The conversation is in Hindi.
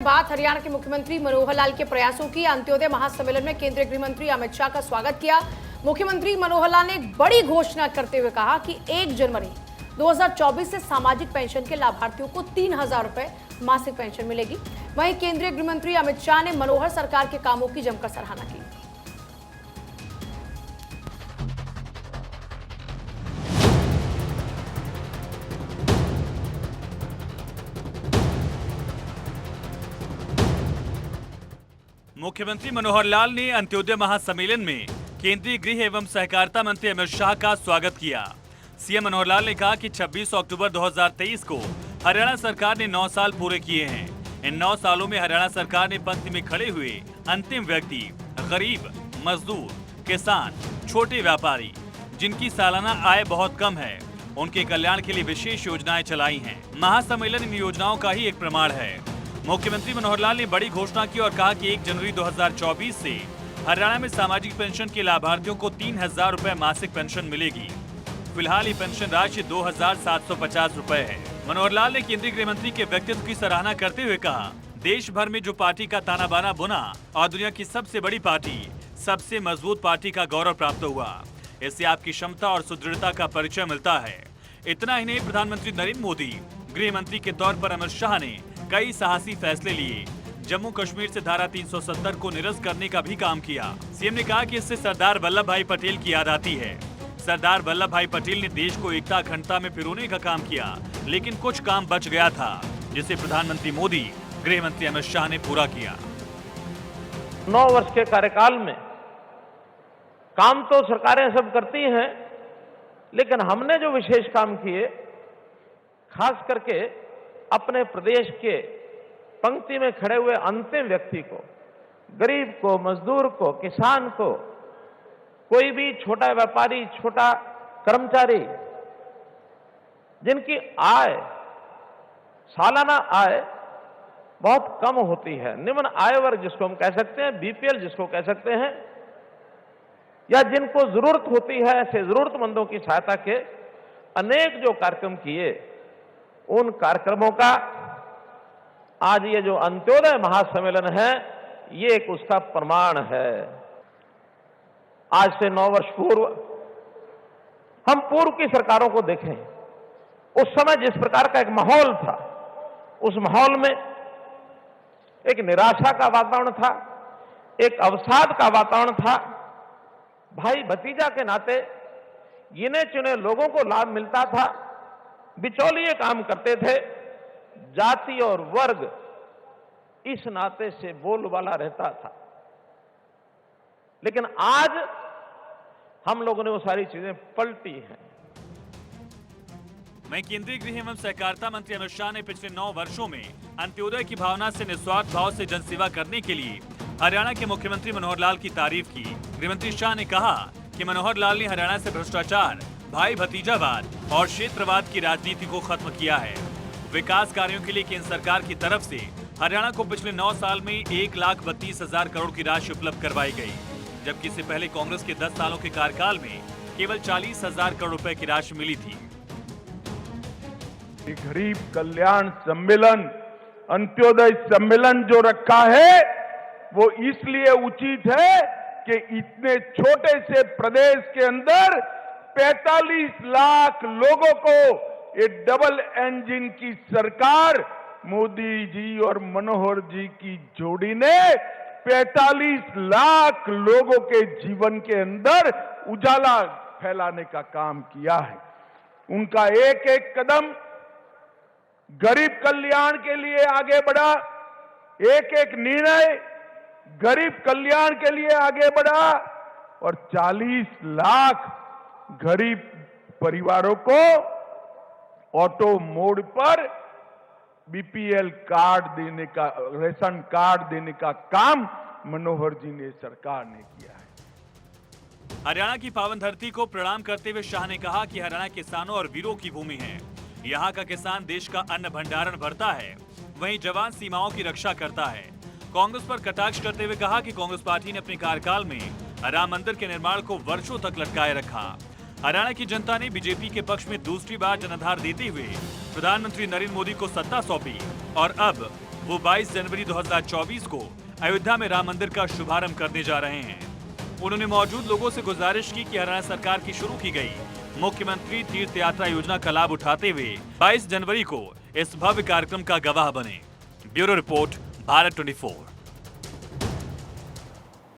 बात हरियाणा के मुख्यमंत्री मनोहर लाल के प्रयासों की। अंत्योदय महासम्मेलन में केंद्रीय गृह मंत्री अमित शाह का स्वागत किया। मुख्यमंत्री मनोहर लाल ने एक बड़ी घोषणा करते हुए कहा कि 1 जनवरी 2024 से सामाजिक पेंशन के लाभार्थियों को 3000 रुपए मासिक पेंशन मिलेगी। वहीं केंद्रीय गृह मंत्री अमित शाह ने मनोहर सरकार के कामों की जमकर सराहना की। मुख्यमंत्री मनोहर लाल ने अंत्योदय महासम्मेलन में केंद्रीय गृह एवं सहकारिता मंत्री अमित शाह का स्वागत किया। सीएम मनोहर लाल ने कहा कि 26 अक्टूबर 2023 को हरियाणा सरकार ने 9 साल पूरे किए हैं। इन 9 सालों में हरियाणा सरकार ने पंक्ति में खड़े हुए अंतिम व्यक्ति, गरीब, मजदूर, किसान, छोटे व्यापारी, जिनकी सालाना आय बहुत कम है, उनके कल्याण के लिए विशेष योजनाएं चलाई हैं। महासम्मेलन इन योजनाओं का ही एक प्रमाण है। मुख्यमंत्री मनोहर लाल ने बड़ी घोषणा की और कहा कि 1 जनवरी 2024 से हरियाणा में सामाजिक पेंशन के लाभार्थियों को 3000 रुपए मासिक पेंशन मिलेगी। फिलहाल ये पेंशन राशि 2750 रुपए है। मनोहर लाल ने केंद्रीय गृह मंत्री के व्यक्तित्व की सराहना करते हुए कहा, देश भर में जो पार्टी का ताना बाना बुना और दुनिया की सबसे बड़ी पार्टी, सबसे मजबूत पार्टी का गौरव प्राप्त हुआ। इससे आपकी क्षमता और सुदृढ़ता का परिचय मिलता है। इतना ही नहीं, प्रधानमंत्री नरेंद्र मोदी गृह मंत्री के तौर पर अमित शाह ने कई साहसी फैसले लिए। जम्मू कश्मीर से धारा 370 को निरस्त करने का भी काम किया। सीएम ने कहा कि इससे सरदार वल्लभ भाई पटेल की याद आती है। सरदार वल्लभ भाई पटेल ने देश को एकता अखंडता में पिरोने का काम किया, लेकिन कुछ काम बच गया था, जिसे प्रधानमंत्री मोदी, गृह मंत्री अमित शाह ने पूरा किया। 9 वर्ष के कार्यकाल में काम तो सरकारें सब करती हैं, लेकिन हमने जो विशेष काम किए, खास करके अपने प्रदेश के पंक्ति में खड़े हुए अंतिम व्यक्ति को, गरीब को, मजदूर को, किसान को, कोई भी छोटा व्यापारी, छोटा कर्मचारी जिनकी आय, सालाना आय बहुत कम होती है, निम्न आय वर्ग जिसको हम कह सकते हैं, बीपीएल जिसको कह सकते हैं, या जिनको जरूरत होती है, ऐसे जरूरतमंदों की सहायता के अनेक जो कार्यक्रम किए, उन कार्यक्रमों का आज ये जो अंत्योदय महासम्मेलन है, ये एक उसका प्रमाण है। आज से 9 वर्ष पूर्व हम पूर्व की सरकारों को देखें, उस समय जिस प्रकार का एक माहौल था, उस माहौल में एक निराशा का वातावरण था, एक अवसाद का वातावरण था। भाई भतीजा के नाते गिने चुने लोगों को लाभ मिलता था, बिचौलिए काम करते थे, जाति और वर्ग इस नाते से बोलबाला रहता था। लेकिन आज हम लोगों ने वो सारी चीजें पलटी हैं। मैं केंद्रीय गृह एवं सहकारिता मंत्री अमित शाह ने पिछले 9 वर्षों में अंत्योदय की भावना से निस्वार्थ भाव से जनसेवा करने के लिए हरियाणा के मुख्यमंत्री मनोहर लाल की तारीफ की। गृहमंत्री शाह ने कहा कि मनोहर लाल ने हरियाणा से भ्रष्टाचार, भाई भतीजावाद और क्षेत्रवाद की राजनीति को खत्म किया है। विकास कार्यों के लिए केंद्र सरकार की तरफ से हरियाणा को पिछले 9 साल में 1,32,000 करोड़ की राशि उपलब्ध करवाई गई, जबकि इससे पहले कांग्रेस के 10 सालों के कार्यकाल में केवल 40,000 करोड़ रुपए की राशि मिली थी। गरीब कल्याण सम्मेलन, अंत्योदय सम्मेलन जो रखा है, वो इसलिए उचित है कि इतने छोटे से प्रदेश के अंदर 45 लाख लोगों को ये डबल इंजन की सरकार, मोदी जी और मनोहर जी की जोड़ी ने 45 लाख लोगों के जीवन के अंदर उजाला फैलाने का काम किया है। उनका एक एक कदम गरीब कल्याण के लिए आगे बढ़ा, एक एक निर्णय गरीब कल्याण के लिए आगे बढ़ा, और 40 लाख गरीब परिवारों को ऑटो मोड पर बीपीएल कार्ड देने का, रेशन कार्ड देने का काम मनोहर जी ने, सरकार ने किया है। हरियाणा की पावन धरती को प्रणाम करते हुए शाह ने कहा कि हरियाणा किसानों और वीरों की भूमि है। यहाँ का किसान देश का अन्न भंडारण भरता है, वहीं जवान सीमाओं की रक्षा करता है। कांग्रेस पर कटाक्ष करते हुए कहा कि कांग्रेस पार्टी ने अपने कार्यकाल में राम मंदिर के निर्माण को वर्षों तक लटकाए रखा। हरियाणा की जनता ने बीजेपी के पक्ष में दूसरी बार जनाधार देते हुए प्रधानमंत्री नरेंद्र मोदी को सत्ता सौंपी और अब वो 22 जनवरी 2024 को अयोध्या में राम मंदिर का शुभारंभ करने जा रहे हैं। उन्होंने मौजूद लोगों से गुजारिश की कि हरियाणा सरकार की शुरू की गई मुख्यमंत्री तीर्थ यात्रा योजना का लाभ उठाते हुए 22 जनवरी को इस भव्य कार्यक्रम का गवाह बने। Bureau report, Bharat 24।